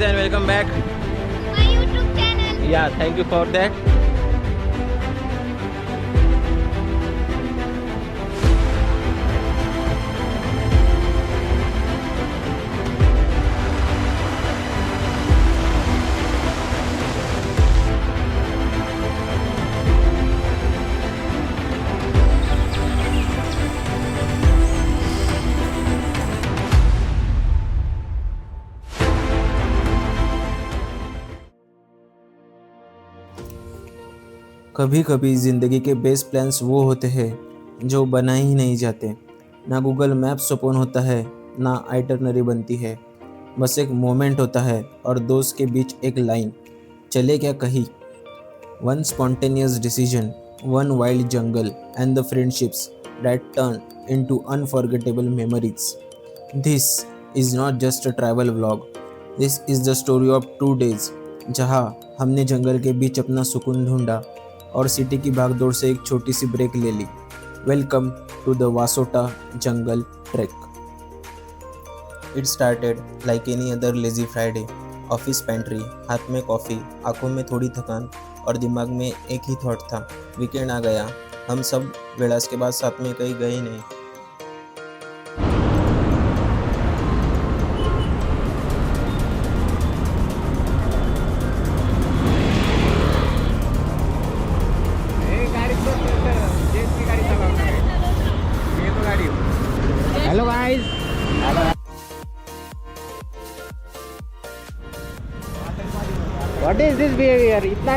guys and welcome back. My YouTube channel. Yeah, thank you for that. कभी कभी ज़िंदगी के बेस्ट प्लान्स वो होते हैं जो बना ही नहीं जाते। ना गूगल मैप्स ओपन होता है, ना आइटनरी बनती है। बस एक मोमेंट होता है और दोस्त के बीच एक लाइन, चले क्या कहीं। One spontaneous decision, one wild jungle and the friendships that turn into unforgettable memories. This is not just a travel vlog, this is the story of 2 days जहाँ हमने जंगल के बीच अपना सुकून ढूंढा और सिटी की भागदौड़ से एक छोटी सी ब्रेक ले ली। Welcome to the Vasota jungle trek. It started like any other lazy Friday. Office pantry, हाथ में कॉफ़ी, आंखों में थोड़ी थकान और दिमाग में एक ही थॉट था, वीकेंड आ गया। हम सब वेलास के बाद साथ में कहीं गए नहीं। Hello guys. What is this behavior? इतना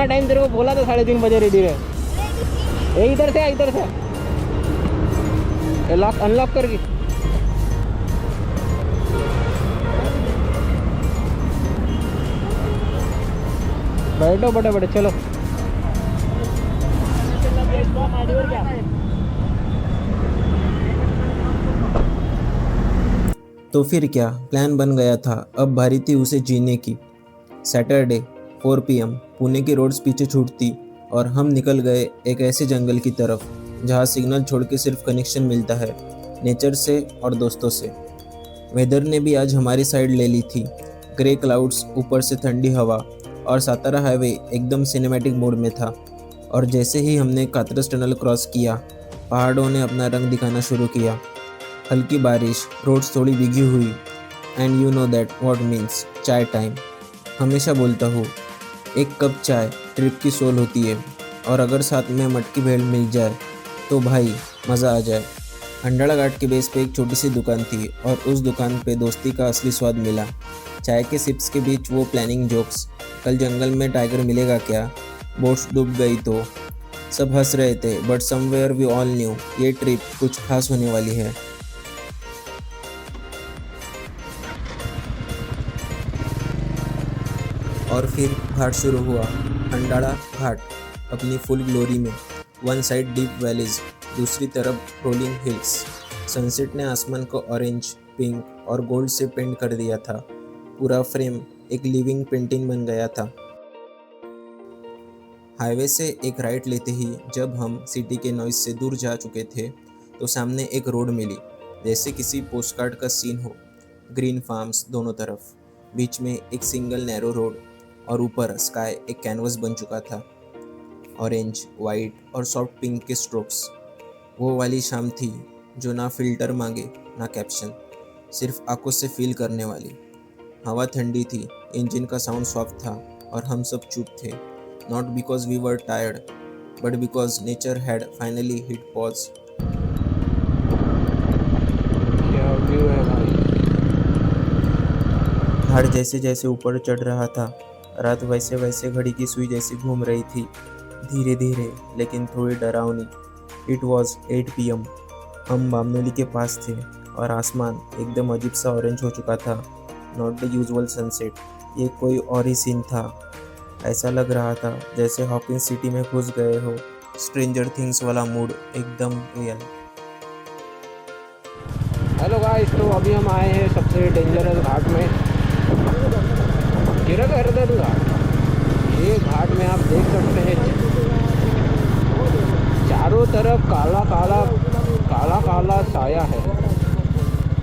टाइम तेरे को बोला था 3:30 बजे रेडी रहे। ए इधर से लॉक अनलॉक करके बैठो बड़े चलो। तो फिर क्या प्लान बन गया था, अब बारी थी उसे जीने की। सैटरडे 4 PM पुणे की रोड्स पीछे छूटती और हम निकल गए एक ऐसे जंगल की तरफ जहाँ सिग्नल छोड़ के सिर्फ कनेक्शन मिलता है नेचर से और दोस्तों से। वेदर ने भी आज हमारी साइड ले ली थी। ग्रे क्लाउड्स, ऊपर से ठंडी हवा और सातारा हाईवे एकदम सिनेमैटिक मोड में था। और जैसे ही हमने कात्रज टनल क्रॉस किया, पहाड़ों ने अपना रंग दिखाना शुरू किया। हल्की बारिश, रोड्स थोड़ी भीगी हुई and you know that what means चाय टाइम। हमेशा बोलता हूँ, एक कप चाय ट्रिप की सोल होती है और अगर साथ में मटकी भेल मिल जाए तो भाई मज़ा आ जाए। अंडाला घाट के बेस पे एक छोटी सी दुकान थी और उस दुकान पे दोस्ती का असली स्वाद मिला। चाय के सिप्स के बीच वो प्लानिंग जोक्स, कल जंगल में टाइगर मिलेगा क्या, बोट्स डूब गई तो। सब हंस रहे थे but somewhere we all knew ये ट्रिप कुछ खास होने वाली है। और फिर घाट शुरू हुआ। अंडाला घाट अपनी फुल ग्लोरी में, वन साइड डीप वैलीज, दूसरी तरफ रोलिंग हिल्स। सनसेट ने आसमान को ऑरेंज, पिंक और गोल्ड से पेंट कर दिया था। पूरा फ्रेम एक लिविंग पेंटिंग बन गया था। हाईवे से एक राइट लेते ही जब हम सिटी के नॉइज से दूर जा चुके थे तो सामने एक रोड मिली, जैसे किसी पोस्टकार्ड का सीन हो। ग्रीन फार्म्स दोनों तरफ, बीच में एक सिंगल नैरो रोड और ऊपर स्काई एक कैनवस बन चुका था। ऑरेंज, वाइट और सॉफ्ट पिंक के स्ट्रोक्स। वो वाली शाम थी जो ना फिल्टर मांगे ना कैप्शन, सिर्फ आंखों से फील करने वाली। हवा ठंडी थी, इंजन का साउंड सॉफ्ट था और हम सब चुप थे। Not because we were tired but because nature had finally hit pause. क्या व्यू है भाई। घाट जैसे जैसे ऊपर चढ़ रहा था, रात वैसे वैसे घड़ी की सुई जैसी घूम रही थी, धीरे धीरे लेकिन थोड़ी डरावनी। It was 8 PM। हम बामनोली के पास थे और आसमान एकदम अजीब सा ऑरेंज हो चुका था। नॉट द यूजुअल सनसेट, ये कोई और ही सीन था। ऐसा लग रहा था जैसे हॉकिंस सिटी में घुस गए हो। स्ट्रेंजर थिंग्स वाला मूड, एकदम रियल। हेलो गाइस, तो अभी हम आए हैं सबसे डेंजरस घाट में, गिरक हरदर घाट। ये घाट में आप देख सकते हैं चारों तरफ काला काला साया है।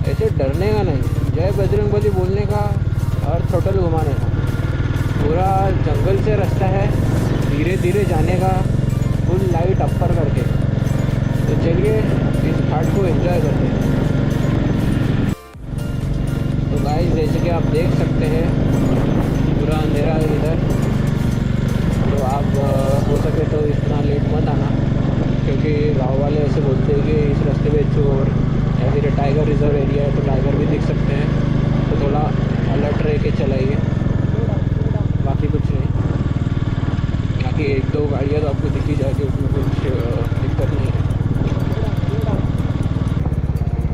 ऐसे डरने का नहीं, जय बजरंगबली बोलने का और टोटल घुमाने का। पूरा जंगल से रास्ता है, धीरे धीरे जाने का, फुल लाइट अपर करके। तो चलिए इस घाट को एंजॉय करते हैं। तो गाइस जैसे कि आप देख सकते हैं पूरा अंधेरा है इधर। तो आप हो सके तो इतना लेट मत आना, क्योंकि गाँव वाले ऐसे बोलते हैं कि इस रास्ते पे चोर या फिर टाइगर रिजर्व एरिया है तो टाइगर भी दिख सकते हैं। तो थोड़ा अलर्ट रह के चलाइए, बाकी कुछ नहीं। बाकी एक दो गाड़ियाँ तो आपको दिखी जाएगी, उसमें कुछ दिक्कत नहीं है।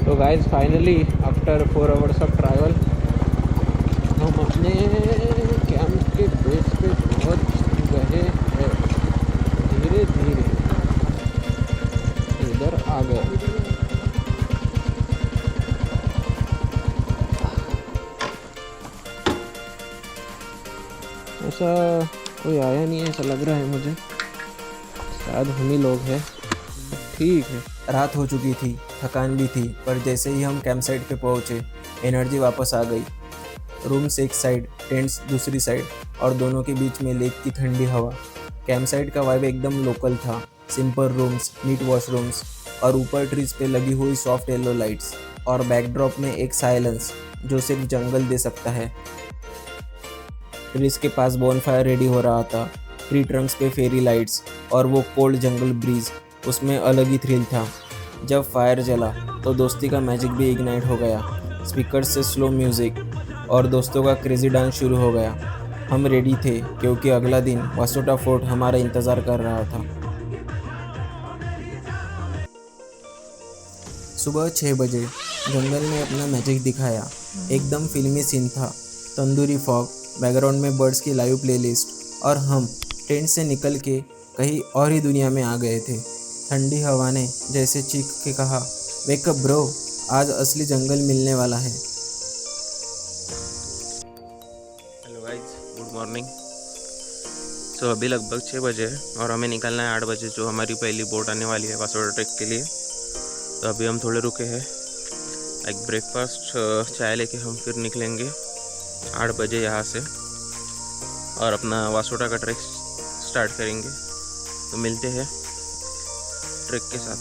तो guys finally after 4 hours of travel हम अपने कैंप के बेस पे पहुँच गए हैं। धीरे धीरे इधर आ गए। ऐसा कोई आया नहीं है, ऐसा लग रहा है मुझे, शायद हम ही लोग हैं। ठीक है। रात हो चुकी थी, थकान भी थी, पर जैसे ही हम कैंप साइट पे पहुँचे एनर्जी वापस आ गई। रूम्स एक साइड, टेंट्स दूसरी साइड और दोनों के बीच में लेक की ठंडी हवा। कैंप साइट का वाइब एकदम लोकल था। सिंपल रूम्स, नीट वॉशरूम्स और ऊपर ट्रीज पे लगी हुई सॉफ्ट येलो लाइट्स और बैकड्रॉप में एक साइलेंस जो सिर्फ जंगल दे सकता है। ट्रीज के पास बॉनफायर रेडी हो रहा था, ट्री ट्रंक्स पे फेरी लाइट्स और वो कोल्ड जंगल ब्रीज, उसमें अलग ही थ्रिल था। जब फायर जला तो दोस्ती का मैजिक भी इग्नाइट हो गया। स्पीकर से स्लो म्यूज़िक और दोस्तों का क्रेजी डांस शुरू हो गया। हम रेडी थे क्योंकि अगला दिन वासोटा फोर्ट हमारा इंतज़ार कर रहा था। सुबह 6 बजे जंगल ने अपना मैजिक दिखाया। एकदम फिल्मी सीन था, तंदूरी फॉग, बैकग्राउंड में बर्ड्स की लाइव प्लेलिस्ट और हम टेंट से निकल के कहीं और ही दुनिया में आ गए थे। ठंडी हवा ने जैसे चीख के कहा, वेकअप ब्रो, आज असली जंगल मिलने वाला है। Hello guys, good morning. So अभी लगभग 6 बजे है और हमें निकलना है 8 बजे, जो हमारी पहली बोट आने वाली है वासोटा ट्रेक के लिए। तो अभी हम थोड़े रुके हैं, लाइक ब्रेकफास्ट चाय लेके हम फिर निकलेंगे 8 बजे यहाँ से और अपना वासोटा का ट्रेक स्टार्ट करेंगे। तो मिलते हैं ट्रेक के साथ।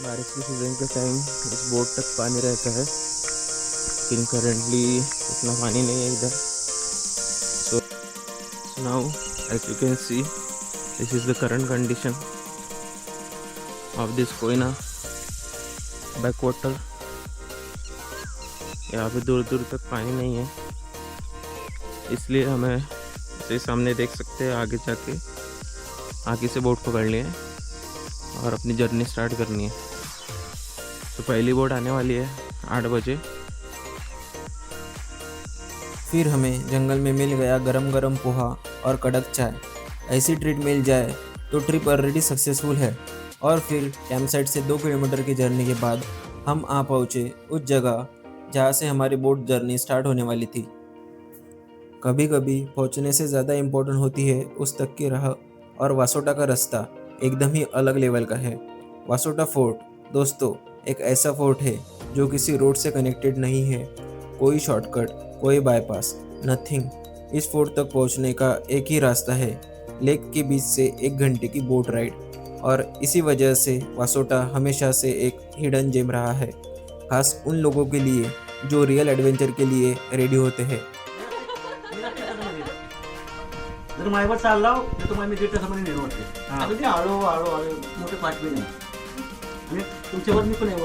बारिश के सीज़न के टाइम इस बोट तक पानी रहता है, लेकिन करंटली इतना पानी नहीं है इधर। So now as you can see, this is the current condition of this Koyna backwater. यहाँ पे दूर दूर तक पानी नहीं है, इसलिए हमें से सामने देख सकते हैं आगे जाके आगे से बोट पकड़नी है और अपनी जर्नी स्टार्ट करनी है। तो पहली बोट आने वाली है 8 बजे। फिर हमें जंगल में मिल गया गरम गरम पोहा और कड़क चाय। ऐसी ट्रीट मिल जाए तो ट्रिप ऑलरेडी सक्सेसफुल है। और फिर कैंप साइट से 2 किलोमीटर की जर्नी के बाद हम आ पहुँचे उस जगह जहाँ से हमारी बोट जर्नी स्टार्ट होने वाली थी। कभी कभी पहुँचने से ज़्यादा इम्पोर्टेंट होती है उस तक की राह, और वासोटा का रास्ता एकदम ही अलग लेवल का है। वासोटा फोर्ट दोस्तों एक ऐसा फोर्ट है जो किसी रोड से कनेक्टेड नहीं है। कोई शॉर्टकट, कोई बाईपास, नथिंग। इस फोर्ट तक पहुंचने का एक ही रास्ता है, लेक के बीच से 1 घंटे की बोट राइड। और इसी वजह से वासोटा हमेशा से एक हिडन जेम रहा है, खास उन लोगों के लिए जो रियल एडवेंचर के लिए रेडी होते हैं। जर माझ्यावर चालला तर तुम्हाला मी दीड तासामध्ये नेलं वाटते. अगदी हळू हळू हळू मोठे पाठवे नाही. आणि तुमच्यावर मी पण आहे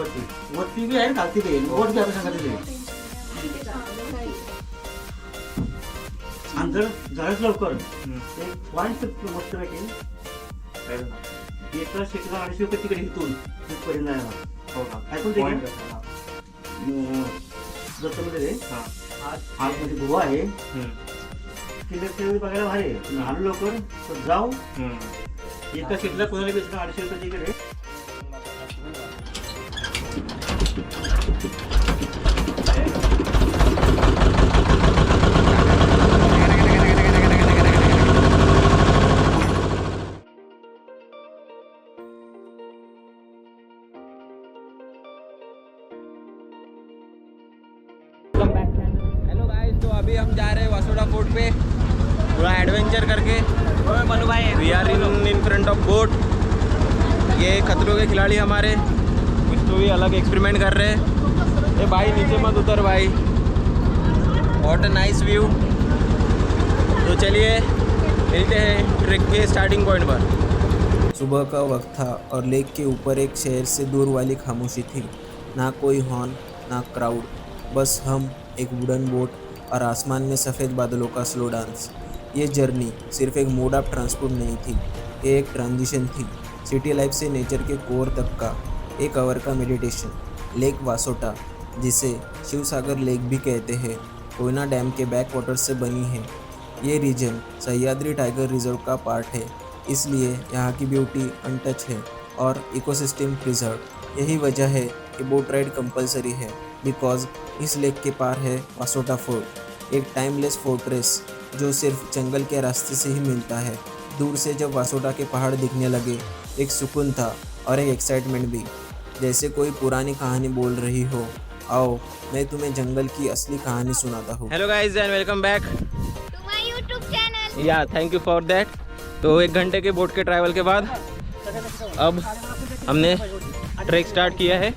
वरती बी आहे खालती बी आहे. बोट बी आता सांगा तिथे. आणि जर जायच लवकर एक पॉईंट मस्त भेटेल. एका शेतीला 250 रुपये तिकडे इथून तिथपर्यंत जायला. हो का? ऐकून ते जर तुम्ही रे आज मध्ये गोवा आहे. किल्ल्यात बघायला भारी आहे. आलो लवकर तर जाऊ. एका सीटला कोणाला भेटणार 250 रुपये तिकडे. अभी हम जा रहे हैं वासोटा फोर्ट पे थोड़ा एडवेंचर करके। मनु भाई we are in front of boat. ये खतरों के खिलाड़ी हमारे कुछ तो भी अलग एक्सपेरिमेंट कर रहे हैं। ये भाई नीचे मत उतर भाई। What a nice view. तो चलिए मिलते हैं ट्रेक के स्टार्टिंग पॉइंट पर। सुबह का वक्त था और लेक के ऊपर एक शहर से दूर वाली खामोशी थी। ना कोई हॉर्न, ना क्राउड, बस हम, एक वुडन बोट और आसमान में सफ़ेद बादलों का स्लो डांस। ये जर्नी सिर्फ एक मोड ऑफ ट्रांसपोर्ट नहीं थी, ये एक ट्रांजिशन थी। सिटी लाइफ से नेचर के कोर तक का एक आवर का मेडिटेशन। लेक वासोटा, जिसे शिवसागर लेक भी कहते हैं, कोयना डैम के बैक वाटर से बनी है। ये रीजन सह्याद्री टाइगर रिजर्व का पार्ट है, इसलिए यहाँ की ब्यूटी अनटच है और इकोसिस्टम प्रिजर्व। यही वजह है कि बोट राइड कंपलसरी है, बिकॉज इस लेक के पार है वासोटा फोर्ट, एक टाइमलेस फोर्ट्रेस जो सिर्फ जंगल के रास्ते से ही मिलता है। दूर से जब वासोटा के पहाड़ दिखने लगे, एक सुकून था और एक एक्साइटमेंट भी, जैसे कोई पुरानी कहानी बोल रही हो। आओ मैं तुम्हें जंगल की असली कहानी सुनाता हूँ। Hello guys and welcome back. To my YouTube channel. या थैंक यू फॉर दैट। तो 1 घंटे के बोट के ट्रैवल के बाद अब हमने ट्रैक स्टार्ट किया है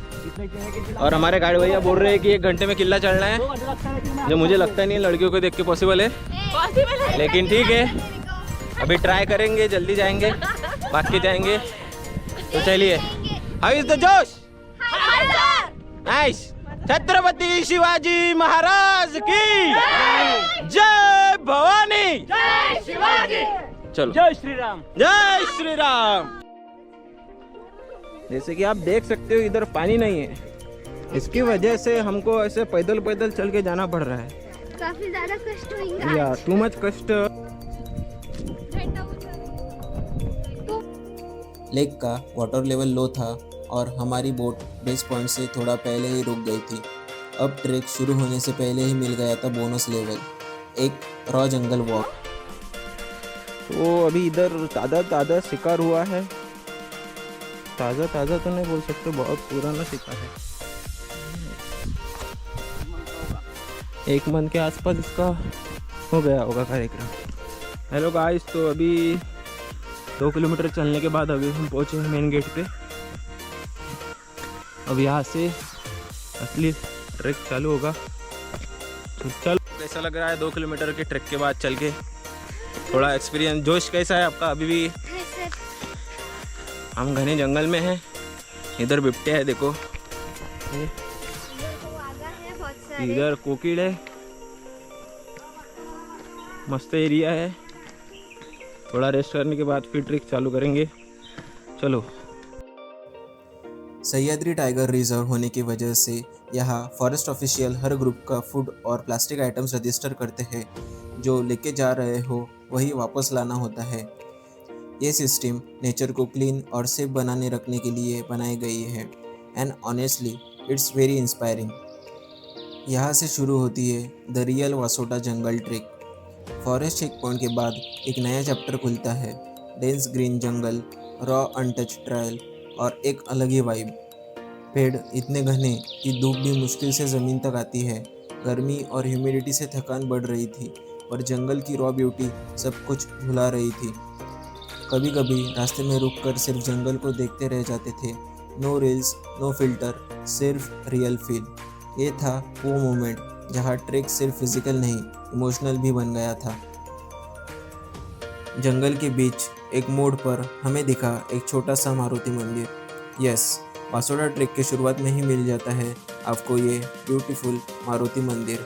और हमारे गाड़ी भैया बोल रहे हैं कि 1 घंटे में किला चलना है, जो मुझे लगता नहीं है लड़कियों को देख के पॉसिबल है, लेकिन ठीक है अभी ट्राई करेंगे, जल्दी जाएंगे, भाग के जाएंगे। तो चलिए, हाउ इज द जोश? नाइस। छत्रपति शिवाजी महाराज की जय भवानी, जय शिवाजी, चलो जय श्री राम। जय श्री राम। जैसे कि आप देख सकते हो इधर पानी नहीं है, इसकी वजह से हमको ऐसे पैदल पैदल चल के जाना पड़ रहा है। काफी ज्यादा कष्ट होगा। या टू मच कष्ट। लेक का वाटर लेवल लो था और हमारी बोट बेस पॉइंट से थोड़ा पहले ही रुक गई थी। अब ट्रैक शुरू होने से पहले ही मिल गया था बोनस लेवल, एक रॉ जंगल वॉक। तो अभी इधर ताज़ा ताज़ा शिकार हुआ है। ताज़ा ताज़ा तो नहीं बोल सकते, बहुत पुराना शिकार है। 1 मंथ के आसपास इसका हो गया होगा कार्यक्रम। हेलो गाइस, तो अभी 2 किलोमीटर चलने के बाद अभी हम पहुँचे हैं मेन गेट पे। अब यहाँ से असली ट्रैक चालू होगा। तो चलो, कैसा लग रहा है 2 किलोमीटर के ट्रैक के बाद चल के? थोड़ा एक्सपीरियंस, जोश कैसा है आपका? अभी भी हम घने जंगल में हैं, इधर बिबटे है देखो, इधर कोकिल है, मस्त एरिया है। थोड़ा रेस्ट करने के बाद फिर ट्रैक चालू करेंगे। चलो। सह्याद्री टाइगर रिजर्व होने की वजह से यहाँ फॉरेस्ट ऑफिशियल हर ग्रुप का फूड और प्लास्टिक आइटम्स रजिस्टर करते हैं। जो लेके जा रहे हो वही वापस लाना होता है। ये सिस्टम नेचर को क्लीन और सेफ बनाने रखने के लिए बनाई गई है, and honestly it's very inspiring. यहाँ से शुरू होती है the real Vasota jungle trek. Forest check point के बाद एक नया चैप्टर खुलता है, dense green jungle, raw untouch trail और एक अलग ही वाइब। पेड़ इतने घने कि धूप भी मुश्किल से ज़मीन तक आती है। गर्मी और ह्यूमिडिटी से थकान बढ़ रही थी, पर जंगल की रॉ ब्यूटी सब कुछ भुला रही थी। कभी कभी रास्ते में रुककर सिर्फ जंगल को देखते रह जाते थे। नो रील्स, नो फिल्टर, सिर्फ रियल फील। ये था वो मोमेंट जहाँ ट्रैक सिर्फ फिजिकल नहीं, इमोशनल भी बन गया था। जंगल के बीच एक मोड़ पर हमें दिखा एक छोटा सा मारुति मंदिर। यस, वासोटा ट्रैक के शुरुआत में ही मिल जाता है आपको ये ब्यूटीफुल मारुति मंदिर।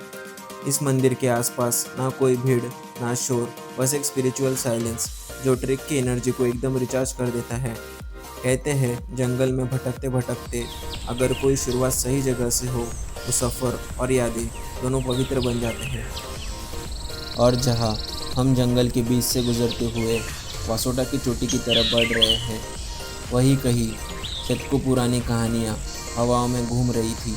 इस मंदिर के आसपास ना कोई भीड़, ना शोर, बस एक स्पिरिचुअल साइलेंस जो ट्रैक की एनर्जी को एकदम रिचार्ज कर देता है। कहते हैं जंगल में भटकते भटकते अगर कोई शुरुआत सही जगह से हो तो सफ़र और यादें दोनों पवित्र बन जाते हैं। और जहाँ हम जंगल के बीच से गुजरते हुए वासोटा की चोटी की तरफ बढ़ रहे हैं, वही कहीं शतकों पुरानी कहानियाँ हवाओं में घूम रही थी।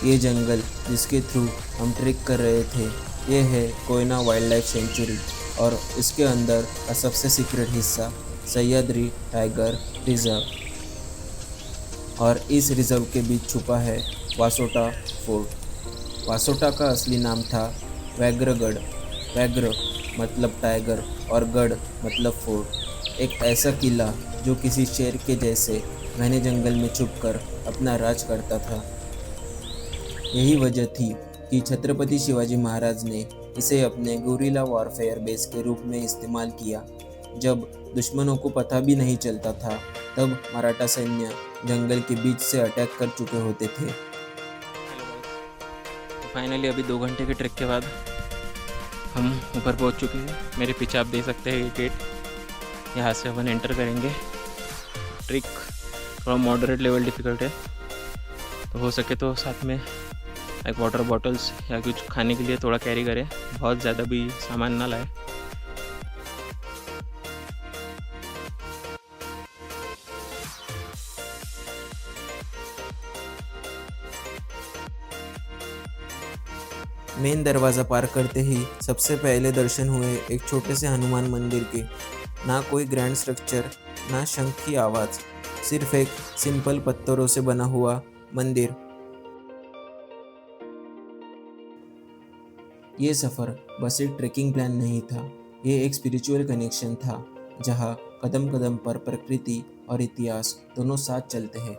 ये जंगल जिसके थ्रू हम ट्रैक कर रहे थे, ये है कोयना वाइल्ड लाइफ सेंचुरी, और इसके अंदर का सबसे सीक्रेट हिस्सा सह्याद्री टाइगर रिजर्व। और इस रिजर्व के बीच छुपा है वासोटा फोर्ट। वासोटा का असली नाम था व्याघ्रगढ़। व्याघ्र मतलब टाइगर और गढ़ मतलब फोर्ट। एक ऐसा किला जो किसी शेर के जैसे घने जंगल में छुपकर अपना राज करता था। यही वजह थी कि छत्रपति शिवाजी महाराज ने इसे अपने गुरिल्ला वॉरफेयर बेस के रूप में इस्तेमाल किया। जब दुश्मनों को पता भी नहीं चलता था तब मराठा सैन्य जंगल के बीच से अटैक कर चुके होते थे। फाइनली अभी 2 घंटे के ट्रैक के बाद हम ऊपर पहुंच चुके हैं। मेरे पीछे आप देख सकते हैं ये गेट, यहाँ से अपन एंटर करेंगे। ट्रिक थोड़ा मॉडरेट लेवल डिफ़िकल्ट है, तो हो सके तो साथ में एक वाटर बॉटल्स या कुछ खाने के लिए थोड़ा कैरी करें, बहुत ज़्यादा भी सामान ना लाए। मेन दरवाज़ा पार करते ही सबसे पहले दर्शन हुए एक छोटे से हनुमान मंदिर के। ना कोई ग्रैंड स्ट्रक्चर, ना शंख की आवाज़, सिर्फ एक सिंपल पत्थरों से बना हुआ मंदिर। ये सफ़र बस एक ट्रेकिंग प्लान नहीं था, ये एक स्पिरिचुअल कनेक्शन था जहाँ कदम कदम पर प्रकृति और इतिहास दोनों साथ चलते हैं।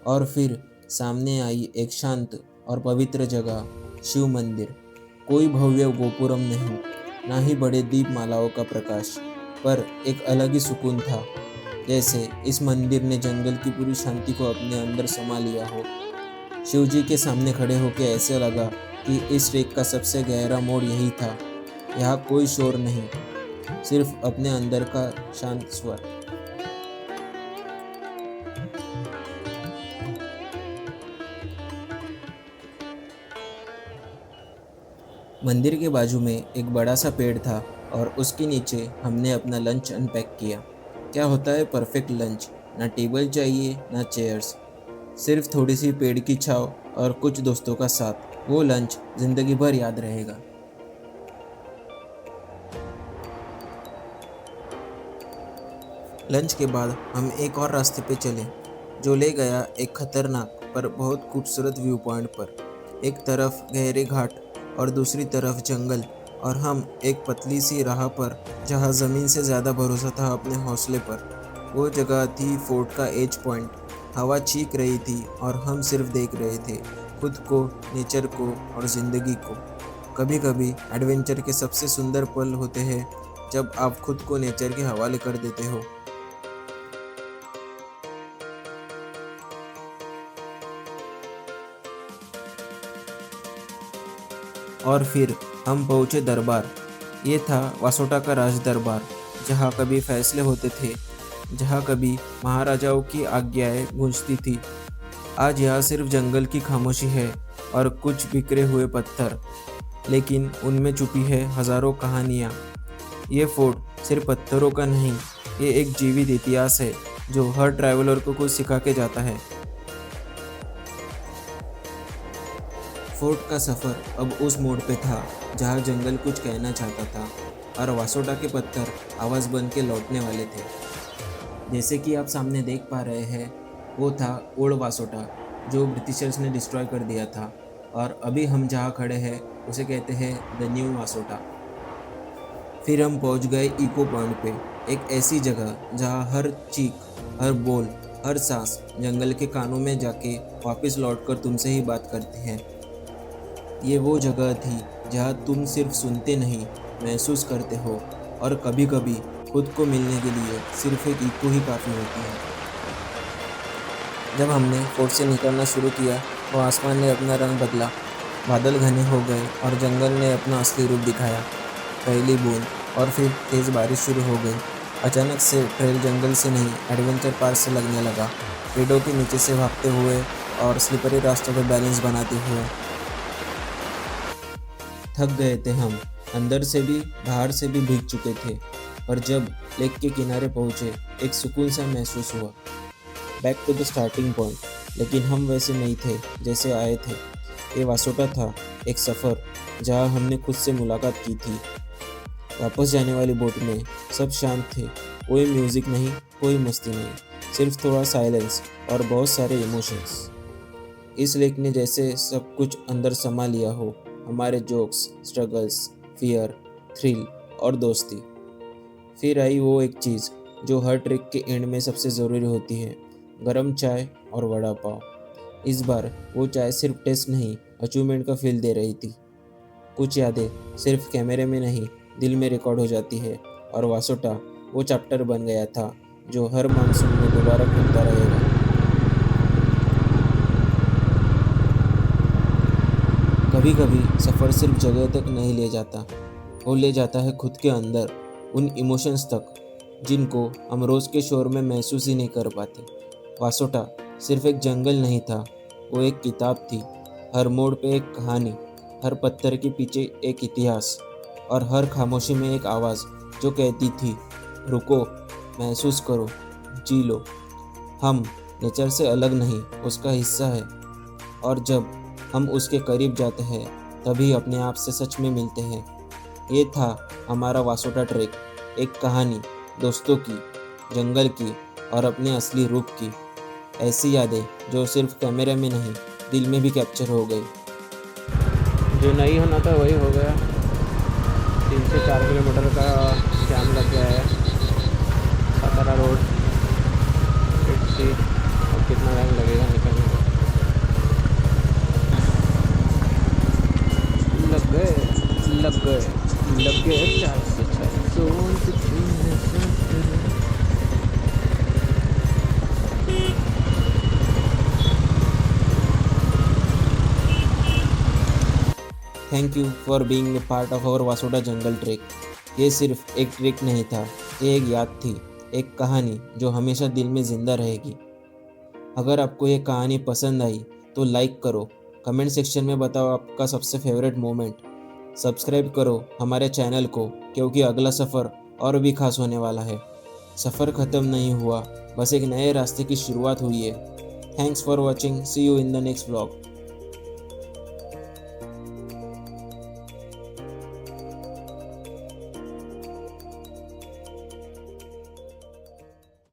और फिर सामने आई एक शांत और पवित्र जगह, शिव मंदिर। कोई भव्य गोपुरम नहीं, ना ही बड़े दीप मालाओं का प्रकाश, पर एक अलग ही सुकून था, जैसे इस मंदिर ने जंगल की पूरी शांति को अपने अंदर समा लिया हो। शिव जी के सामने खड़े होकर ऐसे लगा कि इस ट्रेक का सबसे गहरा मोड़ यही था। यहाँ कोई शोर नहीं, सिर्फ अपने अंदर का शांत स्वर। मंदिर के बाजू में एक बड़ा सा पेड़ था और उसके नीचे हमने अपना लंच अनपैक किया। क्या होता है परफेक्ट लंच? ना टेबल चाहिए ना चेयर्स, सिर्फ थोड़ी सी पेड़ की छाँव और कुछ दोस्तों का साथ। वो लंच जिंदगी भर याद रहेगा। लंच के बाद हम एक और रास्ते पे चले जो ले गया एक खतरनाक पर बहुत खूबसूरत व्यू पॉइंट पर। एक तरफ गहरे घाट और दूसरी तरफ जंगल, और हम एक पतली सी राह पर जहाँ ज़मीन से ज़्यादा भरोसा था अपने हौसले पर। वो जगह थी फोर्ट का एज पॉइंट। हवा चीख रही थी और हम सिर्फ देख रहे थे, खुद को, नेचर को और ज़िंदगी को। कभी कभी एडवेंचर के सबसे सुंदर पल होते हैं जब आप खुद को नेचर के हवाले कर देते हो। और फिर हम पहुँचे दरबार। ये था वासोटा का राज दरबार, जहाँ कभी फैसले होते थे, जहाँ कभी महाराजाओं की आज्ञाएं गूंजती थी। आज यहाँ सिर्फ जंगल की खामोशी है और कुछ बिखरे हुए पत्थर, लेकिन उनमें छुपी है हज़ारों कहानियाँ। ये फोर्ट सिर्फ पत्थरों का नहीं, ये एक जीवित इतिहास है जो हर ट्रैवलर को कुछ सिखा के जाता है। फोर्ट का सफ़र अब उस मोड़ पे था जहाँ जंगल कुछ कहना चाहता था और वासोटा के पत्थर आवाज़ बन के लौटने वाले थे। जैसे कि आप सामने देख पा रहे हैं, वो था ओल्ड वासोटा जो ब्रिटिशर्स ने डिस्ट्रॉय कर दिया था, और अभी हम जहाँ खड़े हैं उसे कहते हैं द न्यू वासोटा। फिर हम पहुँच गए इको पॉइंट पे, एक ऐसी जगह जहाँ हर चीख, हर बोल, हर सांस जंगल के कानों में जाके वापस लौटकर तुमसे ही बात करती है। ये वो जगह थी जहाँ तुम सिर्फ सुनते नहीं, महसूस करते हो, और कभी कभी खुद को मिलने के लिए सिर्फ एक इको ही काफ़ी होती है। जब हमने फोर्ट से निकलना शुरू किया तो आसमान ने अपना रंग बदला, बादल घने हो गए और जंगल ने अपना असली रूप दिखाया। पहली बूंद और फिर तेज़ बारिश शुरू हो गई। अचानक से ट्रेल जंगल से नहीं, एडवेंचर पार्क से लगने लगा, पेड़ों के नीचे से भागते हुए और स्लिपरी रास्तों पर बैलेंस बनाते हुए। थक गए थे हम, अंदर से भी बाहर से भी भीग चुके थे, और जब लेक के किनारे पहुँचे एक सुकून सा महसूस हुआ। Back to the starting point, लेकिन हम वैसे नहीं थे जैसे आए थे। ये वासोटा था, एक सफ़र जहाँ हमने खुद से मुलाकात की थी। वापस जाने वाली बोट में सब शांत थे, कोई म्यूज़िक नहीं, कोई मस्ती नहीं, सिर्फ थोड़ा साइलेंस और बहुत सारे इमोशंस। इस लेक ने जैसे सब कुछ अंदर समा लिया हो, हमारे जोक्स, स्ट्रगल्स, फियर, थ्रिल और दोस्ती। फिर आई वो एक चीज़ जो हर ट्रिप के एंड में सबसे ज़रूरी होती है, गरम चाय और वड़ा पाव। इस बार वो चाय सिर्फ टेस्ट नहीं, अचीवमेंट का फील दे रही थी। कुछ यादें सिर्फ कैमरे में नहीं, दिल में रिकॉर्ड हो जाती है, और वासोटा वो चैप्टर बन गया था जो हर मानसून में दोबारा खुलता रहेगा। कभी कभी सफ़र सिर्फ जगह तक नहीं ले जाता, वो ले जाता है खुद के अंदर, उन इमोशंस तक जिनको हम रोज़ के शोर में महसूस ही नहीं कर पाते। वासोटा सिर्फ एक जंगल नहीं था, वो एक किताब थी। हर मोड़ पे एक कहानी, हर पत्थर के पीछे एक इतिहास, और हर खामोशी में एक आवाज़ जो कहती थी, रुको, महसूस करो, जी लो। हम नेचर से अलग नहीं, उसका हिस्सा है, और जब हम उसके करीब जाते हैं तभी अपने आप से सच में मिलते हैं। ये था हमारा वासोटा ट्रैक, एक कहानी दोस्तों की, जंगल की और अपने असली रूप की। ऐसी यादें जो सिर्फ कैमरे में नहीं, दिल में भी कैप्चर हो गई। जो नहीं होना था वही हो गया। 3 से 4 किलोमीटर का जाम लग गया है सातारा रोड। लेट्स सी अब कितना टाइम लगेगा निकलने को। लग गए 4 से 6 thank you for being a part of our Vasota jungle trek. ये सिर्फ एक ट्रैक नहीं था, ये एक याद थी, एक कहानी जो हमेशा दिल में ज़िंदा रहेगी। अगर आपको ये कहानी पसंद आई तो लाइक करो, कमेंट सेक्शन में बताओ आपका सबसे फेवरेट मोमेंट। सब्सक्राइब करो हमारे चैनल को, क्योंकि अगला सफ़र और भी खास होने वाला है। सफ़र ख़त्म नहीं हुआ, बस एक नए रास्ते की शुरुआत हुई है। Thanks for watching, see you in the next vlog.